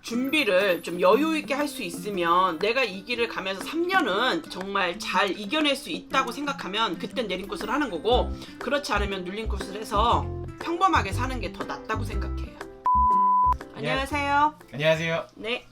준비를 좀 여유 있게 할 수 있으면 내가 이 길을 가면서 3년은 정말 잘 이겨낼 수 있다고 생각하면 그땐 내린꽃을 하는 거고, 그렇지 않으면 눌린꽃을 해서 평범하게 사는 게 더 낫다고 생각해요. 안녕하세요. 안녕하세요. 네.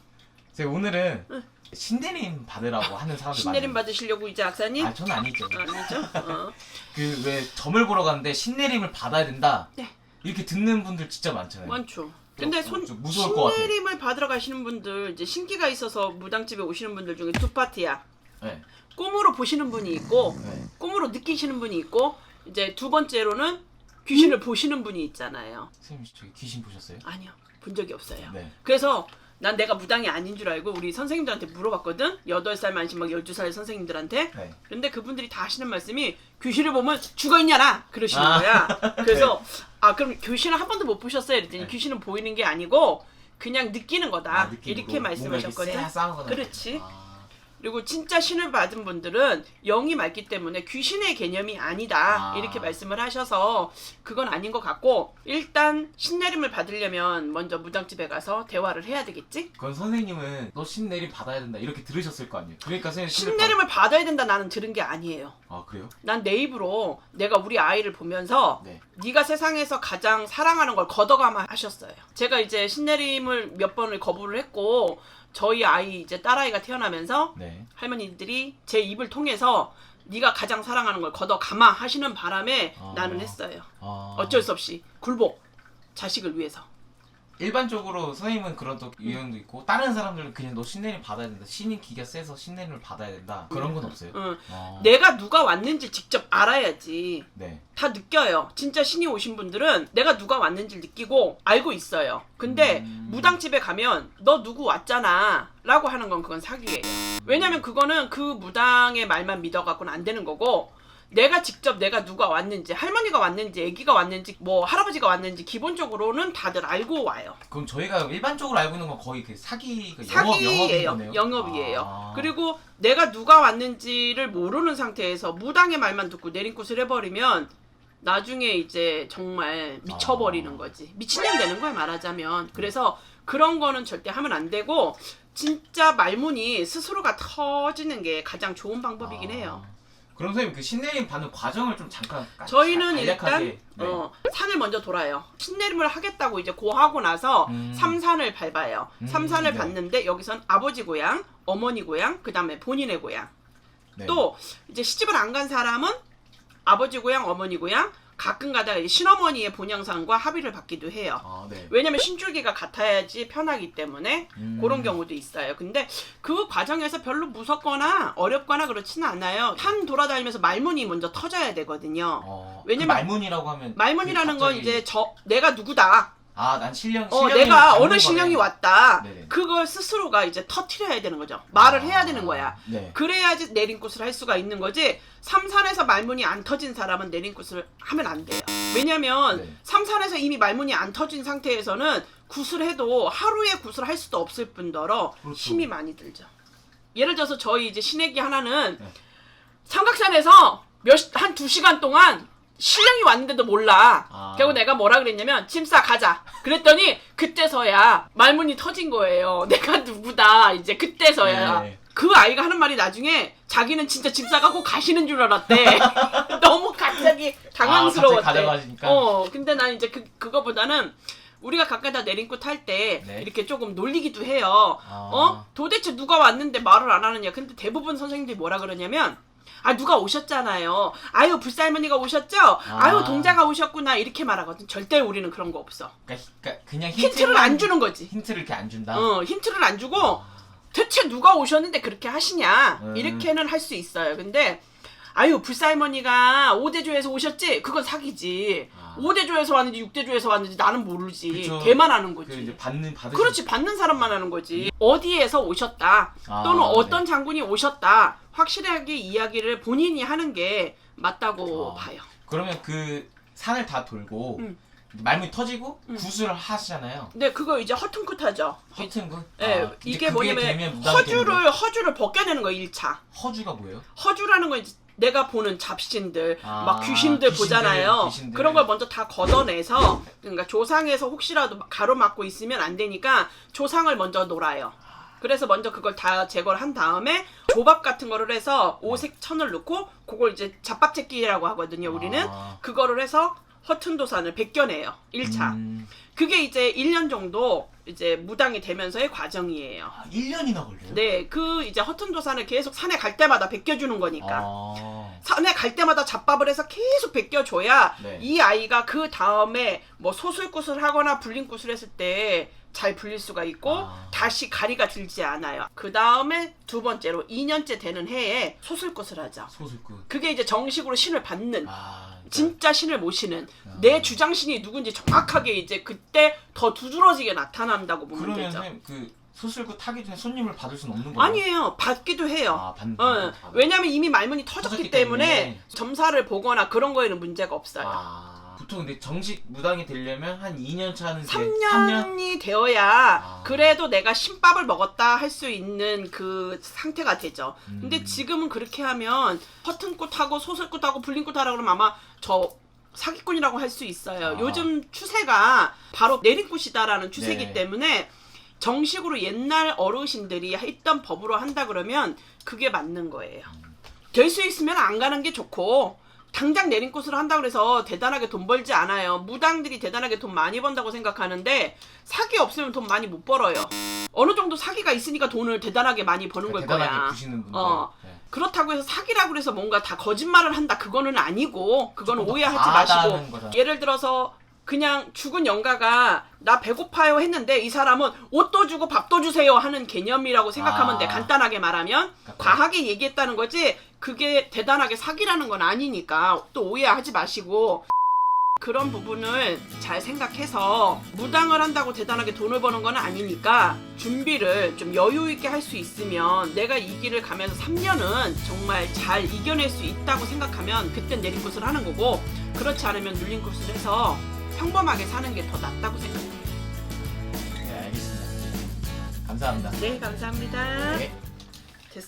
제가 오늘은 신내림 받으라고 하는 사람들 신내림 많아요. 받으시려고 이제 악사님? 아, 저는 아니죠. 아니죠? 그 왜 점을 보러 갔는데 신내림을 받아야 된다. 네. 이렇게 듣는 분들 진짜 많잖아요. 많죠. 근데 좀 무서울 것 같아요. 신내림을 받으러 가시는 분들, 이제 신기가 있어서 무당집에 오시는 분들 중에 두 파티야. 네. 꿈으로 보시는 분이 있고, 네. 꿈으로 느끼시는 분이 있고, 이제 두 번째로는 귀신을 보시는 분이 있잖아요. 선생님 저기 귀신 보셨어요? 아니요, 본 적이 없어요. 네. 그래서 난 내가 무당이 아닌 줄 알고 우리 선생님들한테 물어봤거든. 8살 만신 막 12살 선생님들한테. 네. 근데 그분들이 다 하시는 말씀이 귀신을 보면 죽어있냐라 그러시는 아. 거야. 그래서 그럼 귀신을 한 번도 못 보셨어요? 이랬더니 네. 귀신은 보이는 게 아니고 그냥 느끼는 거다. 느낌으로. 이렇게 말씀하셨거든. 뭔가 이렇게 싸우거나. 그렇지. 그리고 진짜 신을 받은 분들은 영이 맑기 때문에 귀신의 개념이 아니다. 이렇게 말씀을 하셔서 그건 아닌 것 같고, 일단 신내림을 받으려면 먼저 무당집에 가서 대화를 해야 되겠지? 그건 선생님은 너 신내림 받아야 된다 이렇게 들으셨을 거 아니에요. 그러니까 선생님 신내림을 받아야 된다 나는 들은 게 아니에요. 아, 그래요? 난 내 입으로 내가 우리 아이를 보면서 네. 네가 세상에서 가장 사랑하는 걸 걷어가마 하셨어요. 제가 이제 신내림을 몇 번을 거부를 했고, 저희 아이 이제 딸아이가 태어나면서 네. 할머니들이 제 입을 통해서 네가 가장 사랑하는 걸 걷어가마 하시는 바람에 나는 했어요. 어쩔 수 없이 굴복, 자식을 위해서. 일반적으로 선생님은 그런 또 유형도 있고 다른 사람들은 그냥 너 신내림 받아야 된다. 신인 기가 세서 신내림을 받아야 된다. 그런 건 없어요? 응. 아. 내가 누가 왔는지 직접 알아야지. 네. 다 느껴요. 진짜 신이 오신 분들은 내가 누가 왔는지 느끼고 알고 있어요. 근데 무당집에 가면 너 누구 왔잖아 라고 하는 건 그건 사기예요. 왜냐면 그거는 그 무당의 말만 믿어갖고는 안 되는 거고, 내가 직접 내가 누가 왔는지, 할머니가 왔는지, 아기가 왔는지, 뭐 할아버지가 왔는지 기본적으로는 다들 알고 와요. 그럼 저희가 일반적으로 알고 있는 건 거의 그 사기예요. 사기예요. 영업이에요. 그리고 내가 누가 왔는지를 모르는 상태에서 무당의 말만 듣고 내린꽃을 해버리면 나중에 이제 정말 미쳐버리는 거지. 미친년 되는 거야, 말하자면. 그래서 그런 거는 절대 하면 안 되고, 진짜 말문이 스스로가 터지는 게 가장 좋은 방법이긴 해요. 그럼 선생님 그 신내림 받는 과정을 좀 잠깐 저희는 간략하게, 일단 산을 먼저 돌아요. 신내림을 하겠다고 이제 고하고 나서 삼산을 밟아요. 삼산을 네. 밟는데 여기선 아버지 고향, 어머니 고향, 그 다음에 본인의 고향. 네. 또 이제 시집을 안 간 사람은 아버지 고향, 어머니 고향, 가끔 가다가 이제 신어머니의 본향산과 합의를 받기도 해요. 네. 왜냐면 신줄기가 같아야지 편하기 때문에 그런 경우도 있어요. 근데 그 과정에서 별로 무섭거나 어렵거나 그렇지는 않아요. 산 돌아다니면서 말문이 먼저 터져야 되거든요. 왜냐면 그 말문이라고 하면 말문이라는 그 건 갑자기... 이제 내가 누구다. 난 신령이 내가 어느 신령이 왔다. 네네. 그걸 스스로가 이제 터트려야 되는 거죠. 말을 해야 되는 거야. 네. 그래야지 내린꽃을 할 수가 있는 거지. 삼산에서 말문이 안 터진 사람은 내린꽃을 하면 안 돼요. 왜냐면 네. 삼산에서 이미 말문이 안 터진 상태에서는 굿을 해도 하루에 굿을 할 수도 없을 뿐더러 그렇죠. 힘이 많이 들죠. 예를 들어서 저희 이제 신애기 하나는 네. 삼각산에서 한 2시간 동안 신령이 왔는데도 몰라. 결국 내가 뭐라 그랬냐면 짐 싸 가자. 그랬더니 그때서야 말문이 터진 거예요. 내가 누구다. 이제 그때서야. 네. 그 아이가 하는 말이 나중에 자기는 진짜 짐 싸가고 가시는 줄 알았대. 너무 갑자기 당황스러웠대. 갑자기 가져가시니까? 근데 난 이제 그거보다는 우리가 가끔 다 내린꽃 할 때 네. 이렇게 조금 놀리기도 해요. 도대체 누가 왔는데 말을 안 하느냐. 근데 대부분 선생님들이 뭐라 그러냐면 누가 오셨잖아요. 아유 불살머니가 오셨죠? 아유 동자가 오셨구나. 이렇게 말하거든. 절대 우리는 그런 거 없어. 그러니까 그냥 힌트를 안 주는 거지. 힌트를 이렇게 안 준다. 힌트를 안 주고 대체 누가 오셨는데 그렇게 하시냐. 이렇게는 할 수 있어요. 근데 아유 불살머니가 5대조에서 오셨지? 그건 사기지. 5대조에서 왔는지 6대조에서 왔는지 나는 모르지. 그쵸. 걔만 아는 거지. 이제 받는 그렇지, 받는 사람만 하는 거지. 어디에서 오셨다 또는 어떤 장군이 오셨다 확실하게 이야기를 본인이 하는 게 맞다고 봐요. 그러면 그 산을 다 돌고 말문이 터지고 구슬을 하시잖아요. 근데 그거 이제 허퉁긋하죠. 허튼군? 이게 뭐냐면 허주를 벗겨내는 거예요. 1차. 허주가 뭐예요? 허주라는 건 이제 내가 보는 잡신들, 아, 막 귀신들 보잖아요. 귀신들. 그런 걸 먼저 다 걷어내서, 그러니까 조상에서 혹시라도 가로막고 있으면 안 되니까 조상을 먼저 놀아요. 그래서 먼저 그걸 다 제거를 한 다음에 조밥 같은 거를 해서 오색 천을 넣고 그걸 이제 잡밥제끼라고 하거든요. 우리는 아. 그거를 해서 허튼도산을 벗겨내요. 1차. 그게 이제 1년 정도 이제 무당이 되면서의 과정이에요. 1년이나 걸려요? 네, 그 이제 허튼도산을 계속 산에 갈 때마다 벗겨주는 거니까. 아. 산에 갈 때마다 잡밥을 해서 계속 벗겨줘야 네. 이 아이가 그 다음에 뭐 소술굿을 하거나 불림굿을 했을 때 잘 불릴 수가 있고 아. 다시 가리가 들지 않아요. 그 다음에 두 번째로 2년째 되는 해에 소술굿을 하죠. 소술꾼. 그게 이제 정식으로 신을 받는 그러니까 진짜 신을 모시는 내 주장신이 누군지 정확하게 이제 그때 더 두드러지게 나타난다고 보면 그러면 되죠. 선생님 그 소술꾼 타기 전에 손님을 받을 수는 없는 거예요? 아니에요. 받기도 해요. 아, 받는 왜냐면 이미 말문이 터졌기 터졌기 때문에 때문에. 점사를 보거나 그런 거에는 문제가 없어요. 아. 보통 근데 정식 무당이 되려면 한 2년 차는 3년이 되어야 아. 그래도 내가 신밥을 먹었다 할 수 있는 그 상태가 되죠. 근데 음. 지금은 그렇게 하면 허튼꽃하고 소술꽃하고 불림꽃하라 그러면 아마 저 사기꾼이라고 할 수 있어요. 아. 요즘 추세가 바로 내린꽃이다라는 추세이기 네. 때문에 정식으로 옛날 어르신들이 했던 법으로 한다 그러면 그게 맞는 거예요. 될 수 있으면 안 가는 게 좋고 당장 내린꽃으로 한다고 해서 대단하게 돈 벌지 않아요. 무당들이 대단하게 돈 많이 번다고 생각하는데 사기 없으면 돈 많이 못 벌어요. 어느 정도 사기가 있으니까 돈을 대단하게 많이 버는 걸 대단하게 거야. 부시는 분들. 네. 그렇다고 해서 사기라고 해서 뭔가 다 거짓말을 한다 그거는 아니고 그거는 조금 더 오해하지 과하다는 마시고 거잖아. 예를 들어서 그냥 죽은 영가가 나 배고파요 했는데 이 사람은 옷도 주고 밥도 주세요 하는 개념이라고 생각하면 돼. 간단하게 말하면 과하게 얘기했다는 거지 그게 대단하게 사기라는 건 아니니까 또 오해하지 마시고 그런 부분을 잘 생각해서 무당을 한다고 대단하게 돈을 버는 건 아니니까 준비를 좀 여유 있게 할 수 있으면 내가 이 길을 가면서 3년은 정말 잘 이겨낼 수 있다고 생각하면 그땐 내린꽃을 하는 거고 그렇지 않으면 눌린꽃을 해서 평범하게 사는 게 더 낫다고 생각해요. 네, 알겠습니다. 감사합니다. 네, 감사합니다. 네.